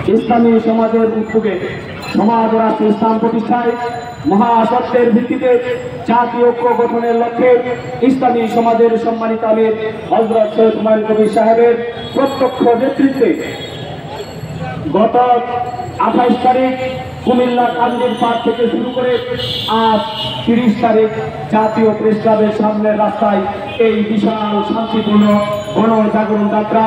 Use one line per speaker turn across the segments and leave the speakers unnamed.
ইসলামী সমাজের উদ্যোগে সমাজ ও রাষ্ট্র ইসলাম প্রতিষ্ঠায় মহাসত্যের ভিত্তিতে জাতীয় ঐক্য গঠনের লক্ষ্যে ইসলামী সমাজের সম্মানিত আমির হযরত সৈয়দ হুমায়ুন কবির সাহেবের প্রত্যক্ষ নেতৃত্বে গত 28 তারিখ কুমিল্লা কান্দির পাড় থেকে শুরু করে আজ 30 তারিখ জাতীয় প্রেস ক্লাবের সামনের রাস্তায় এই বিশাল শান্তিপূর্ণ গণজাগরণ যাত্রা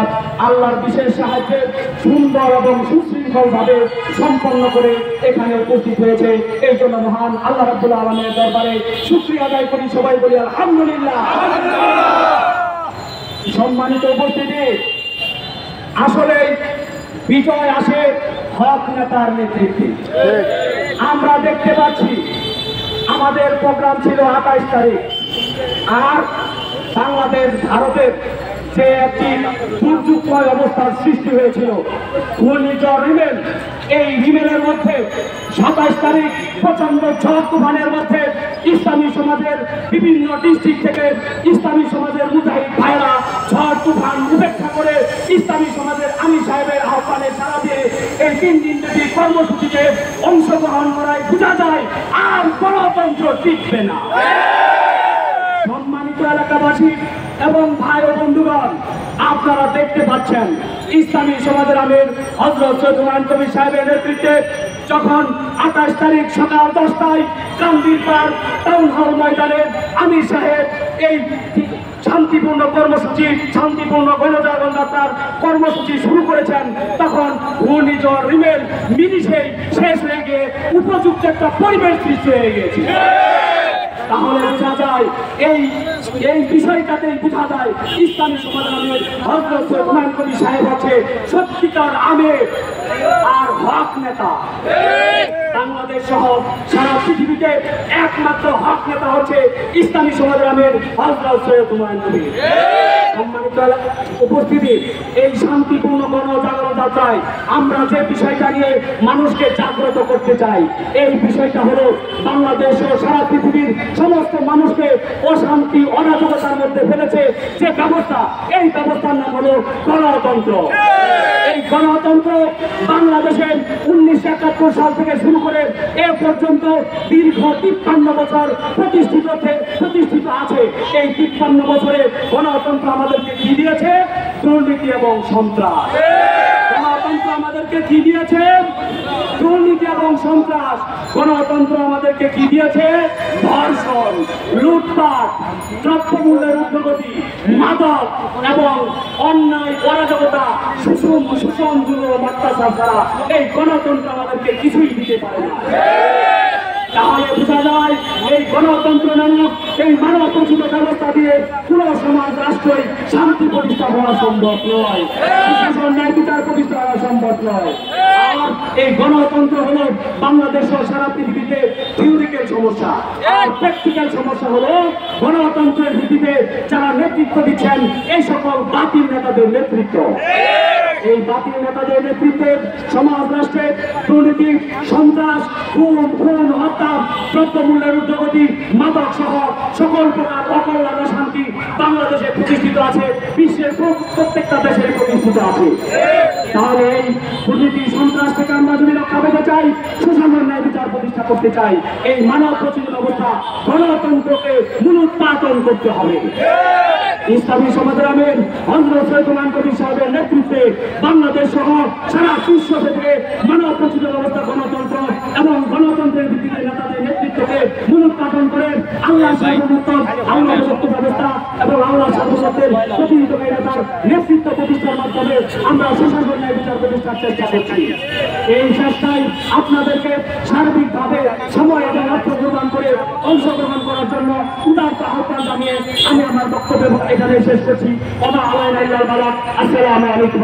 আল্লাহর বিশেষ সাহায্যে সুন্দর এবং সুশৃঙ্খলভাবে সম্পন্ন করে এখানে উপস্থিত হয়েছে। এই জন্য মহান আল্লাহ রাব্বুল আলামিনের দরবারে শুকরিয়া আদায় করি, সবাই বলি আলহামদুলিল্লাহ। সম্মানিত উপস্থিতি, আসলে বিজয় আসে হক নেতার নেতৃত্বে। আমরা দেখতে পাচ্ছি আমাদের প্রোগ্রাম ছিল 28 তারিখ, আর বাংলাদেশ ভারতের যে একটি দুর্যোগময় অবস্থার সৃষ্টি হয়েছিল ঘূর্ণিঝড় রিমেল, এই রিমেলের মধ্যে 27 তারিখ প্রচন্ড ঝড় তুফানের মধ্যে ইসলামী সমাজের বিভিন্ন ডিস্ট্রিক্ট থেকে ইসলামী সমাজের মুজাহিদ ভাইরা ঝড় তুফান উপেক্ষা করে ইসলামী সমাজের আমির সাহেবের আহ্বানে সাড়া দিয়ে এই 3 দিনব্যাপী কর্মসূচিতে অংশগ্রহণ করায় বোঝা যায় আর গণতন্ত্র টিকবে না। সম্মানিত এলাকাবাসী এবং ভাই ও বন্ধুগণ, আপনারা দেখতে পাচ্ছেন ইসলামী সমাজের আমির হযরত সৈয়দ হুমায়ুন কবির সাহেবের নেতৃত্বে যখন 28 তারিখ সকাল 10টায় কান্দির পাড় টাউন হল ময়দানে আমির সাহেব এই শান্তিপূর্ণ কর্মসূচি, শান্তিপূর্ণ গণজাগরণ যাত্রার কর্মসূচি শুরু করেছেন, তখন ঘূর্ণিঝড় রিমেল মিনিটেই শেষ হয়ে গিয়ে উপযুক্ত একটা পরিবেশ সৃষ্টি হয়ে গেছে। তাহলে বোঝা যায় এই বিষয়টাতেই বোঝা যায় ইসলামী সমাজের আমির হযরত সৈয়দ হুমায়ুন কবির সাহেব হচ্ছে সত্যিকার আমির আর হক নেতা। বাংলাদেশ সহ সারা পৃথিবীতে একমাত্র হক নেতা হচ্ছে ইসলামী সমাজের আমির হযরত সৈয়দ হুমায়ুন কবির। সম্মানিত উপস্থিতি, এই শান্তিপূর্ণ গণজাগরণ যাত্রায় আমরা যে বিষয়টা নিয়ে মানুষকে জাগ্রত করতে চাই, এই বিষয়টা হলো বাংলাদেশ ও সারা পৃথিবীর সমস্ত মানুষকে অশান্তি অরাজকতার মধ্যে ফেলেছে যে ব্যবস্থা, এই ব্যবস্থার নাম হলো গণতন্ত্র। এই গণতন্ত্র বাংলাদেশে 1971 সাল থেকে শুরু করে এ পর্যন্ত দীর্ঘ 53 বছর প্রতিষ্ঠিত আছে। এই 53 বছরে গণতন্ত্র আমাদেরকে কি দিয়েছে? দুর্নীতি এবং সন্ত্রাস। গণতন্ত্র আমাদেরকে কি দিয়েছে? দুর্নীতি এবং সন্ত্রাস। গণতন্ত্র আমাদেরকে কি দিয়েছে? ধর্ষণ, লুটপাট, দ্রব্যমূল্যের ঊর্ধ্বগতি, মাদক এবং অন্যায় অরাজকতা, শোষণ অত্যাচার ছাড়া এই গণতন্ত্র আমাদেরকে কিছুই দিতে পারে না। তাহলে বোঝা যায় এই গণতন্ত্র নামক এই মানবরচিত ব্যবস্থা দিয়ে পুরো সমাজ রাষ্ট্রই শান্তি প্রতিষ্ঠা হওয়া সম্ভব নয়, ন্যায় বিচার প্রতিষ্ঠা হওয়া সম্ভব নয়। আর এই গণতন্ত্র হলো বাংলাদেশ ও সারা পৃথিবীতে থিওরিক্যাল সমস্যা, আর প্র্যাকটিক্যাল সমস্যা হলো গণতন্ত্রের ভিত্তিতে যারা নেতৃত্ব দিচ্ছেন এই সকল বাতিল নেতাদের নেতৃত্ব। এই বাতিল নেতাদের নেতৃত্বে সমাজ রাষ্ট্রে দুর্নীতি, সন্ত্রাস, খুন, হত্যা, দ্রব্যমূল্যের ঊর্ধ্বগতি, মাদক সহ সকল প্রকার অকল্যাণ শান্তি বাংলাদেশে প্রতিষ্ঠিত আছে, বিশ্বের প্রত্যেকটা দেশে প্রতিষ্ঠিত আছে। তাহলে এই দুর্নীতি, সন্ত্রাস থেকে আমরা যদি রক্ষা পেতে চাই, সুশাসন ন্যায় বিচার প্রতিষ্ঠা করতে চাই, এই মানব প্রচলিত অবস্থা গণতন্ত্রকে মূলোৎপাটন করতে হবে। ইসলামী সমাজের আমির হযরত সৈয়দ হুমায়ুন কবির সাহেবের নেতৃত্বে বাংলাদেশ সহ সারা বিশ্ব থেকে মানব প্রচলিত অবস্থা গণতন্ত্র এবং গণতন্ত্রের ভিত্তিতে নেতাদের নেতৃত্বকে মূলোৎপাটন করে আল্লাহ সার্বভৌমত্ব, আল্লাহ সত্য ব্যবস্থা এবং আল্লাহ সার্বভৌমত্বের প্রতিনিধিত্বকারী নেতার নেতৃত্ব প্রতিষ্ঠার মাধ্যমে আমরা সুশাসন ন্যায় বিচার প্রতিষ্ঠার চেষ্টা করছি। এই চেষ্টায় আপনাদেরকে সার্বিকভাবে সময় এবং অর্থ প্রদান করে অংশগ্রহণ করার জন্য উদারত আহ্বান জানিয়ে আমি আমার বক্তব্য এখানে শেষ করছি। আসসালামু আলাইকুম।